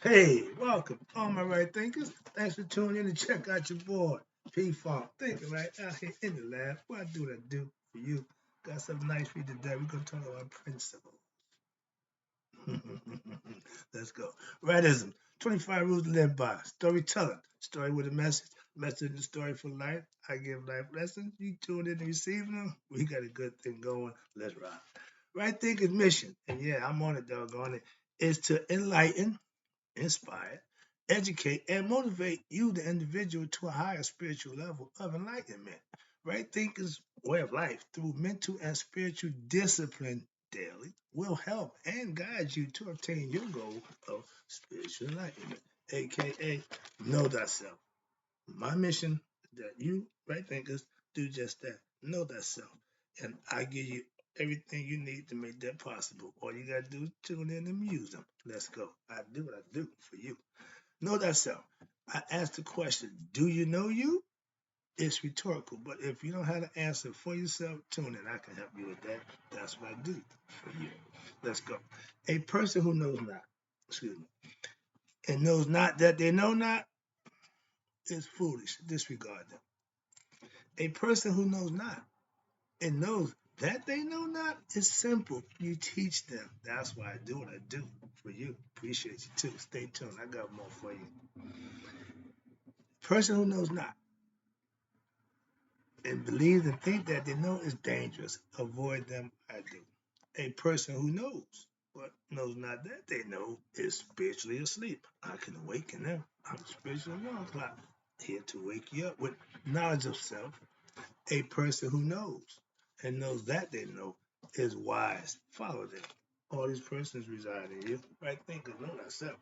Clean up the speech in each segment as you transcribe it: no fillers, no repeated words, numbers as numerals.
Hey, welcome, all my right thinkers. Thanks for tuning in to check out your boy, P Funk. Thinking right out here in the lab. What I do for you. Got something nice for you today. We're going to talk about principles. Let's go. Rightism 25 rules to live by. Storytelling. Story with a message. Message and story for life. I give life lessons. You tune in and receiving them. We got a good thing going. Let's rock. Right thinking mission. And yeah, I'm on it, doggone it. Is to enlighten, inspire, educate, and motivate you, the individual, to a higher spiritual level of enlightenment. Right thinking's way of life through mental and spiritual discipline daily will help and guide you to obtain your goal of spiritual enlightenment, aka know thyself. My mission is that you, right thinkers, do just that. Know thyself. And I give you everything you need to make that possible. All you gotta do is tune in and use them. Let's go. I do what I do for you. Know thyself. I asked the question, do you know you? It's rhetorical, but if you don't have the answer for yourself, tune in. I can help you with that. That's what I do for you. Let's go. A person who knows not, excuse me, and knows not that they know not is foolish. Disregard them. A person who knows not and knows that they know not is simple. You teach them. That's why I do what I do for you. Appreciate you too. Stay tuned. I got more for you. Person who knows not and believes and think that they know is dangerous. Avoid them. I do. A person who knows but knows not that they know is spiritually asleep. I can awaken them. I'm a spiritual alarm clock here to wake you up with knowledge of self. A person who knows and knows that they know is wise. Follow them. All these persons reside in you. Right thinkers know thyself.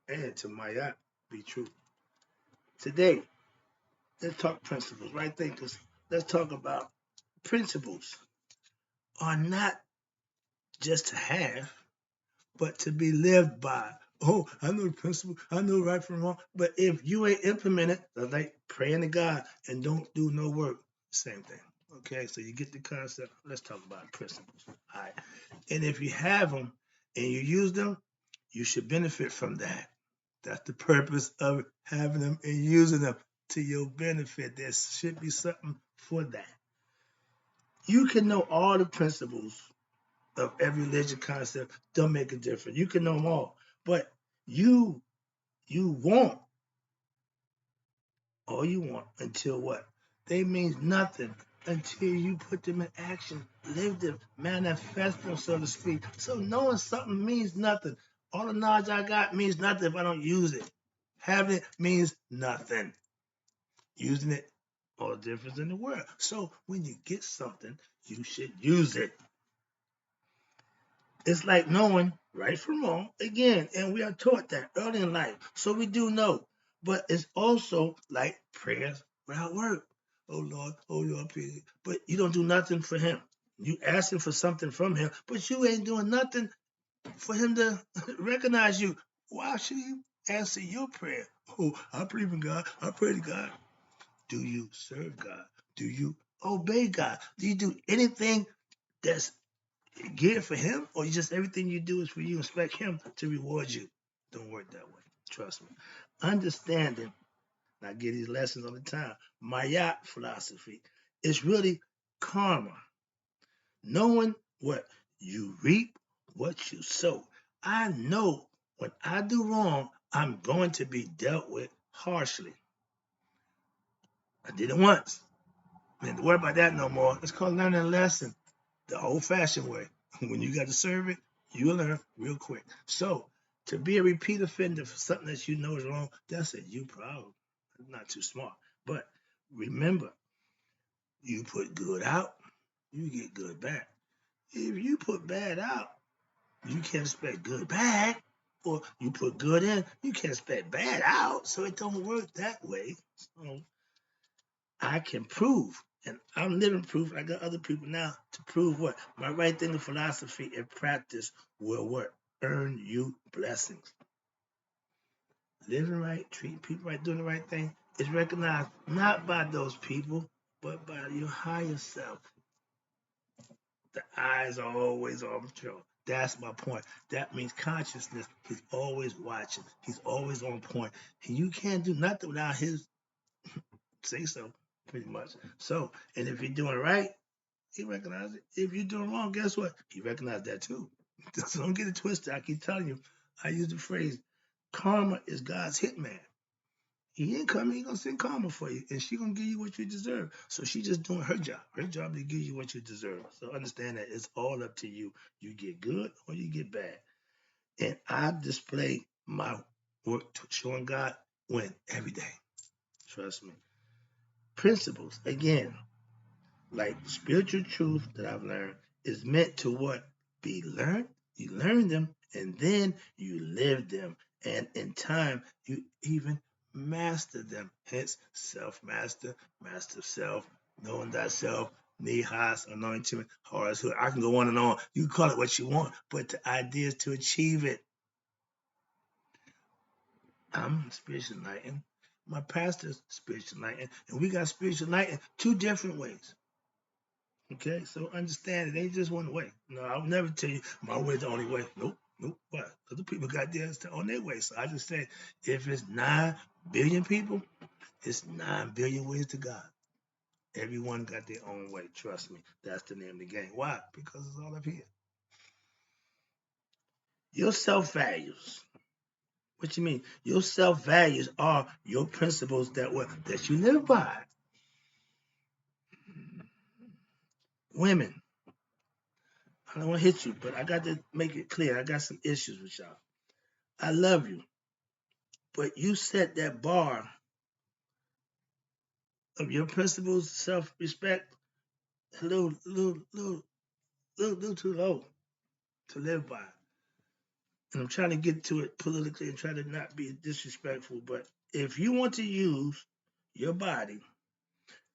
And to Mayat, be true. Today, let's talk principles. Right thinkers, let's talk about principles are not just to have, but to be lived by. Oh, I know the principle. I know right from wrong. But if you ain't implement it, like praying to God and don't do no work, same thing. Okay, so you get the concept. Let's talk about principles. All right. And if you have them and you use them, you should benefit from that. That's the purpose of having them and using them to your benefit. There should be something for that. You can know all the principles of every religion concept, don't make a difference. You can know them all. But you want all you want until what? They means nothing until you put them in action, live them, manifest them, so to speak. So knowing something means nothing. All the knowledge I got means nothing if I don't use it. Having it means nothing. Using it, all the difference in the world. So when you get something, you should use it. It's like knowing right from wrong again, and we are taught that early in life, so we do know. But it's also like prayers without work. Oh Lord, please. But you don't do nothing for him. You asking for something from him, but you ain't doing nothing for him to recognize you. Why should he answer your prayer? Oh, I believe in God. I pray to God. Do you serve God? Do you obey God? Do you do anything that's geared for him, or you just everything you do is for you, expect him to reward you? Don't work that way. Trust me. Understanding, and I give these lessons all the time, Mayat philosophy is really karma. Knowing what you reap, what you sow. I know when I do wrong, I'm going to be dealt with harshly. I did it once. Don't worry about that no more. It's called learning a lesson the old-fashioned way. When you got to serve it, you'll learn real quick. So to be a repeat offender for something that you know is wrong, that's a you problem. It's not too smart. But remember, you put good out, you get good back. If you put bad out, you can't expect good back. Or you put good in, you can't expect bad out. So it don't work that way. So I can prove, and I'm living proof. I got other people now to prove what my right thinking philosophy and practice will what earn you blessings. Living right, treating people right, doing the right thing is recognized not by those people, but by your higher self. The eyes are always on patrol. That's my point. That means consciousness. He's always watching. He's always on point. And you can't do nothing without his say so, pretty much. So, and if you're doing right, he recognizes it. If you're doing wrong, guess what? He recognizes that too. So don't get it twisted. I keep telling you, I use the phrase, karma is God's hitman. He ain't coming, he gonna send karma for you, and she gonna give you what you deserve. So she just doing her job. Her job is to give you what you deserve. So understand that it's all up to you. You get good or you get bad. And I display my work to showing God win every day. Trust me. Principles, again, like spiritual truth that I've learned, is meant to what? Be learned. You learn them and then you live them. And in time, you even master them. Hence, self-master, master self, knowing thyself, Nihas, anointing, Horus. I can go on and on. You can call it what you want, but the idea is to achieve it. I'm spiritual enlightened. My pastor's spiritual enlightened. And we got spiritual enlightened two different ways. Okay, so understand it ain't just one way. No, I'll never tell you my way is the only way. Nope, nope. What? Other people got theirs on their way. So I just say, if it's 9 billion people, it's 9 billion ways to God. Everyone got their own way. Trust me. That's the name of the game. Why? Because it's all up here. Your self values. What you mean? Your self values are your principles that you live by. Women, I don't want to hit you, but I got to make it clear. I got some issues with y'all. I love you, but you set that bar of your principles, self-respect, a little too low to live by. And I'm trying to get to it politically and try to not be disrespectful, but if you want to use your body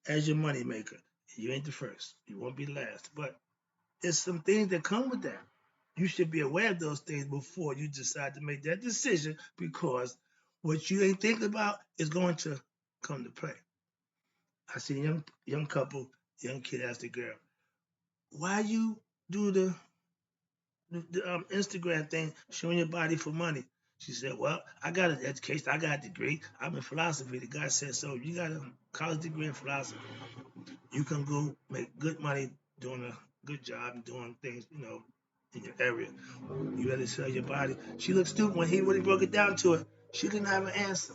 as your moneymaker, you ain't the first. You won't be the last. But there's some things that come with that. You should be aware of those things before you decide to make that decision, because what you ain't thinking about is going to come to play. I see a young couple, young kid asked the girl, why you do the Instagram thing showing your body for money? She said, well, I got an education, I got a degree, I'm in philosophy. The guy said, so you got a college degree in philosophy. You can go make good money doing a good job and doing things, in your area. You rather sell your body. She looked stupid when he really broke it down to her. She didn't have an answer.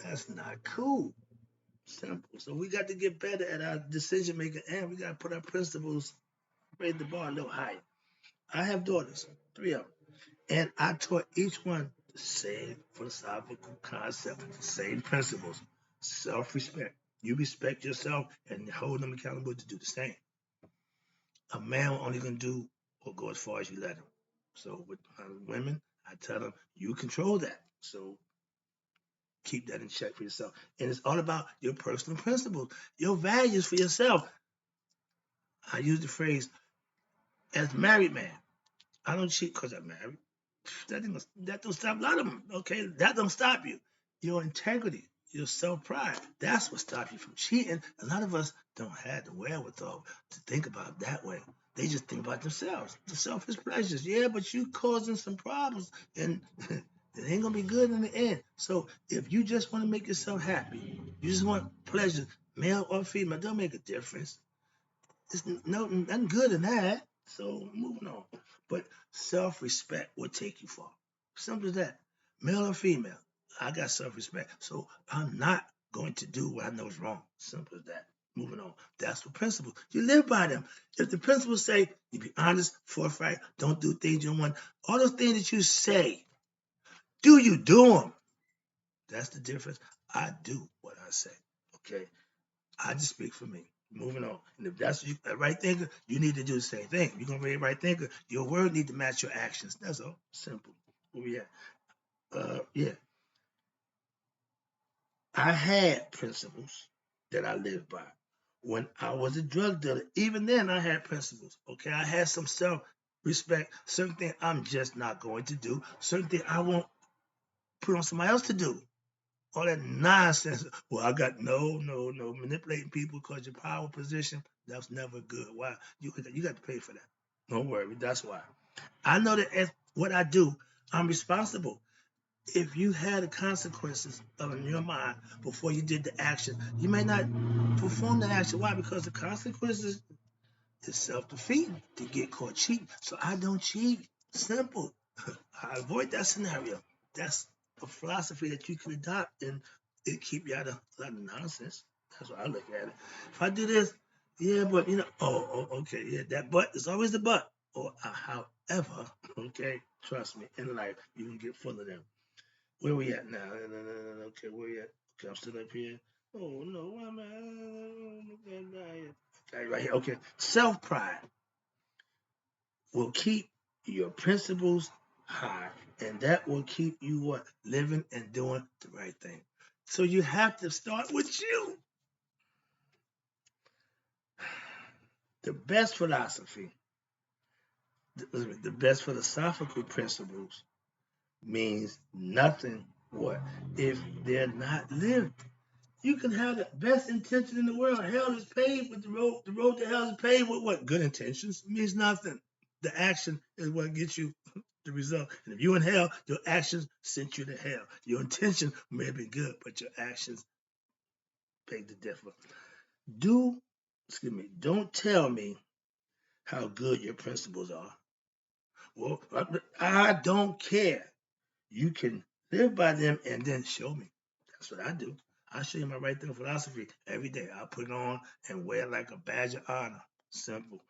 That's not cool. Simple. So we got to get better at our decision making, and we got to put our principles, raise the bar a little higher. I have daughters, 3 of them, and I taught each one the same philosophical concept, the same principles, self-respect. You respect yourself and hold them accountable to do the same. A man only gonna do or go as far as you let him. So with women, I tell them you control that. So keep that in check for yourself. And it's all about your personal principles, your values for yourself. I use the phrase, as a married man, I don't cheat because I'm married. That don't stop a lot of them. Okay, that don't stop you. Your integrity, your self-pride, that's what stops you from cheating. A lot of us don't have the wherewithal to think about it that way. They just think about themselves, the selfish pleasures. Yeah, but you causing some problems, and it ain't gonna be good in the end. So if you just want to make yourself happy, you just want pleasure, male or female, don't make a difference. There's nothing good in that. So moving on. But self-respect will take you far. Simple as that. Male or female, I got self-respect. So I'm not going to do what I know is wrong. Simple as that. Moving on. That's the principle. You live by them. If the principles say you be honest, forthright, don't do things you don't want, all those things that you say, do you do them? That's the difference. I do what I say. Okay. I just speak for me. Moving on. And if that's you, a right thinker, you need to do the same thing. If you're gonna be a right thinker, your word need to match your actions. That's all. Simple. Where we at? Yeah. I had principles that I lived by. When I was a drug dealer, even then I had principles. Okay, I had some self-respect. Certain things I'm just not going to do. Certain things I won't put on somebody else to do. All that nonsense. Well, I got no. Manipulating people because your power position, that's never good. Why? You got to pay for that. Don't worry. That's why. I know that as what I do, I'm responsible. If you had the consequences of in your mind before you did the action, you may not perform the action. Why? Because the consequences is self-defeating to get caught cheating. So I don't cheat. Simple. I avoid that scenario. That's a philosophy that you can adopt and it keep you out of a lot of nonsense. That's what I look at it. If I do this, yeah, but okay, yeah, that but is always the but. Or however, okay, trust me, in life you can get full of them. Where we at now? Okay, where we at? Okay, I'm still up here. Oh no, why am I? Okay, right here. Okay, self pride will keep your principles high, and that will keep you what living and doing the right thing. So you have to start with you. The best philosophy, the best philosophical principles means nothing. What if they're not lived? You can have the best intention in the world. Hell is paved with the road to hell is paved with what? Good intentions. It means nothing. The action is what gets you the result. And if you in hell, your actions sent you to hell. Your intention may be good, but your actions pay the difference. Don't tell me how good your principles are. Well, I don't care. You can live by them and then show me. That's what I do. I show you my right thing philosophy every day. I put it on and wear it like a badge of honor. Simple.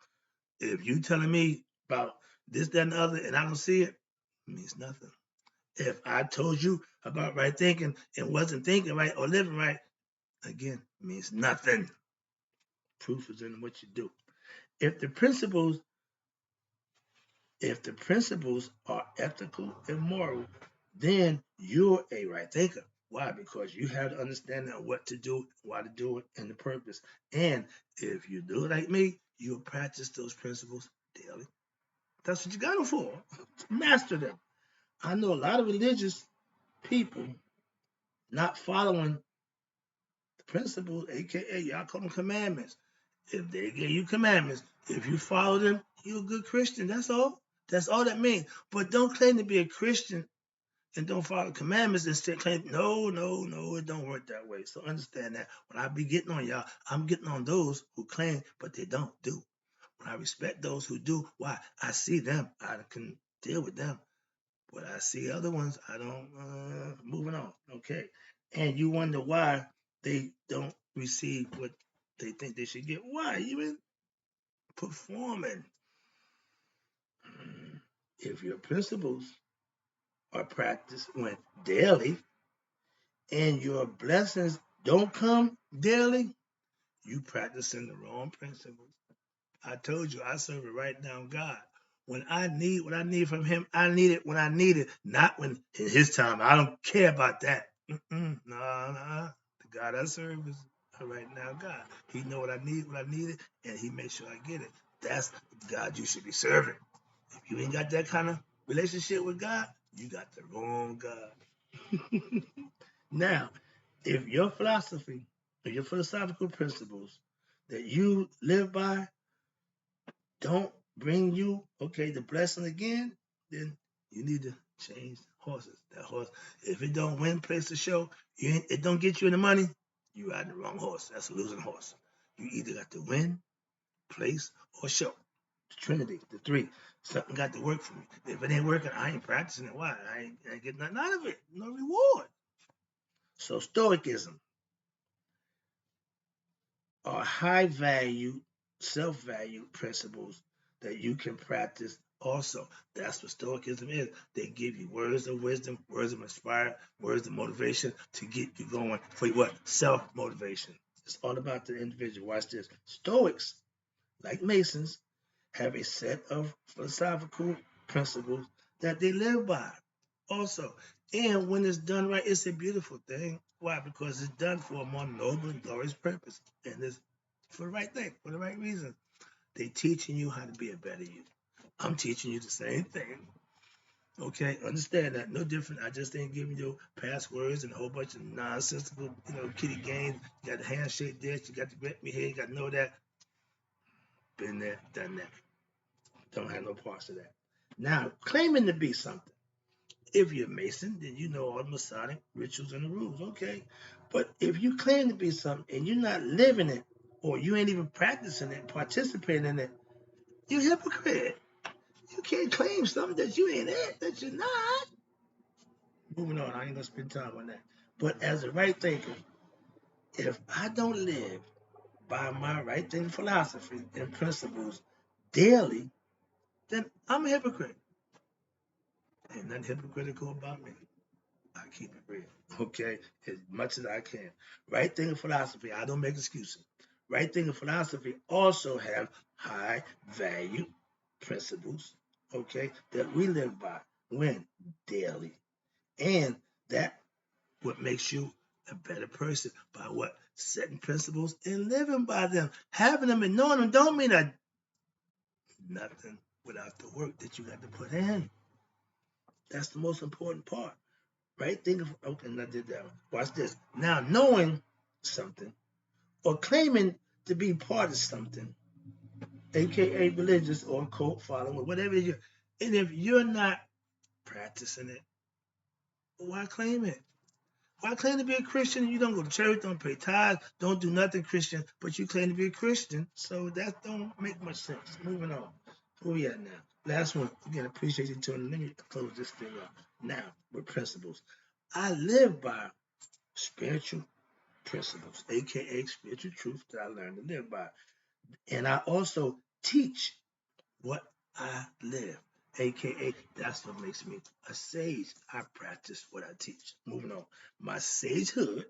If you telling me about this, that, and the other, and I don't see it, it means nothing. If I told you about right thinking and wasn't thinking right or living right, again, it means nothing. Proof is in what you do. If the principles If the principles are ethical and moral, then you're a right thinker. Why? Because you have the understanding of what to do, why to do it, and the purpose. And if you do it like me, you'll practice those principles daily. That's what you got them for. Master them. I know a lot of religious people not following the principles, aka y'all call them commandments. If they give you commandments, if you follow them, you're a good Christian. That's all. That's all that means. But don't claim to be a Christian and don't follow the commandments and still claim, no, it don't work that way. So understand that when I be getting on y'all, I'm getting on those who claim, but they don't do. When I respect those who do, why? I see them. I can deal with them. But I see other ones, I don't, moving on. Okay. And you wonder why they don't receive what they think they should get. Why? You been performing. If your principles are practiced when daily and your blessings don't come daily, you practicing the wrong principles. I told you I serve a right down God. When I need what I need from him, I need it when I need it, not when in his time. I don't care about that. No. The God I serve is a right now God. He know what I need, and he makes sure I get it. That's the God you should be serving. If you ain't got that kind of relationship with God, you got the wrong God. Now, if your philosophy or your philosophical principles that you live by don't bring you, okay, the blessing again, then you need to change horses. That horse, if it don't win place to show, it don't get you any money, you ride the wrong horse. That's a losing horse. You either got to win, place, or show. The Trinity, the three. Something got to work for me. If it ain't working, I ain't practicing it. Why? I ain't getting nothing out of it. No reward. So Stoicism are high value, self value principles that you can practice also. That's what Stoicism is. They give you words of wisdom, words of inspiration, words of motivation to get you going for what? Self motivation. It's all about the individual. Watch this. Stoics, like Masons, have a set of philosophical principles that they live by also. And when it's done right, it's a beautiful thing. Why? Because it's done for a more noble and glorious purpose. And it's for the right thing, for the right reason. They teaching you how to be a better you. I'm teaching you the same thing. Okay, understand that. No different. I just ain't giving you passwords and a whole bunch of nonsensical, kitty games. You got the handshake this, you got the grip me here, you got to know that. Been there, done that. Don't have no parts of that. Now, claiming to be something. If you're a Mason, then you know all the Masonic rituals and the rules, okay? But if you claim to be something and you're not living it, or you ain't even practicing it, participating in it, you're a hypocrite. You can't claim something that you ain't at, that you're not. Moving on, I ain't gonna spend time on that. But as a right thinker, if I don't live by my right thinking philosophy and principles daily, then I'm a hypocrite. Ain't nothing hypocritical about me. I keep it real, okay, as much as I can. Right thinking philosophy, I don't make excuses. Right thinking philosophy also have high value principles, okay, that we live by when daily. And that what makes you a better person by what? Setting principles and living by them. Having them and knowing them don't mean that nothing without the work that you got to put in. That's the most important part. Right? Think of, okay, I did that one. Watch this. Now, knowing something or claiming to be part of something, aka religious or cult following, whatever you, and if you're not practicing it, why claim it? Why claim to be a Christian? You don't go to church, don't pay tithes, don't do nothing Christian, but you claim to be a Christian. So that don't make much sense. Moving on. Where we at now? Last one. Again, appreciate you tuning in. Let me close this thing up. Now, with principles. I live by spiritual principles, aka spiritual truth that I learned to live by. And I also teach what I live, aka that's what makes me a sage. I practice what I teach. Moving on. My sagehood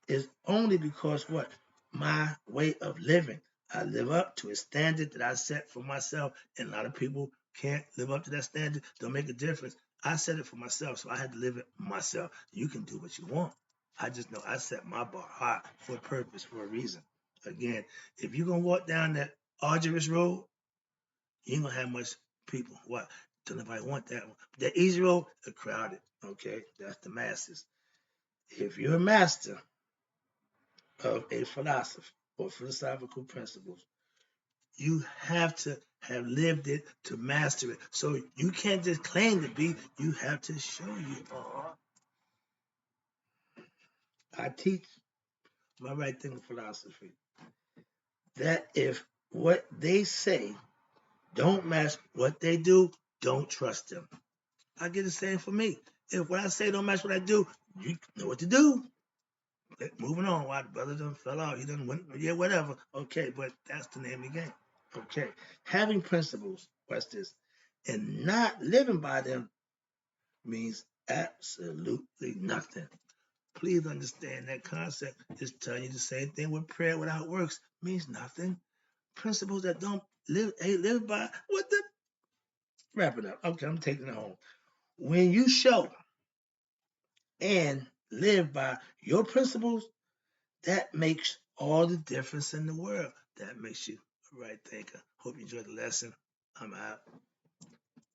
is only because what? My way of living. I live up to a standard that I set for myself, and a lot of people can't live up to that standard. Don't make a difference. I set it for myself, so I had to live it myself. You can do what you want. I just know I set my bar high for a purpose, for a reason. Again, if you're gonna walk down that arduous road, you ain't gonna have much people. What? Don't nobody want that one. The easy road, the crowded. Okay, that's the masses. If you're a master of a philosophy or philosophical principles, you have to have lived it to master it. So you can't just claim to be, you have to show you. I teach my right thinking philosophy that if what they say don't match what they do, don't trust them. I get the same for me. If what I say don't match what I do, you know what to do. Moving on. Why the brother done fell out? He done went, yeah, whatever. Okay, but that's the name of the game. Okay. Having principles, watch this, and not living by them means absolutely nothing. Please understand that concept is telling you the same thing with prayer without works means nothing. Principles that don't live by what the wrap it up. Okay, I'm taking it home. When you show and live by your principles, that makes all the difference in the world. That makes you a right thinker. Hope you enjoyed the lesson. I'm out.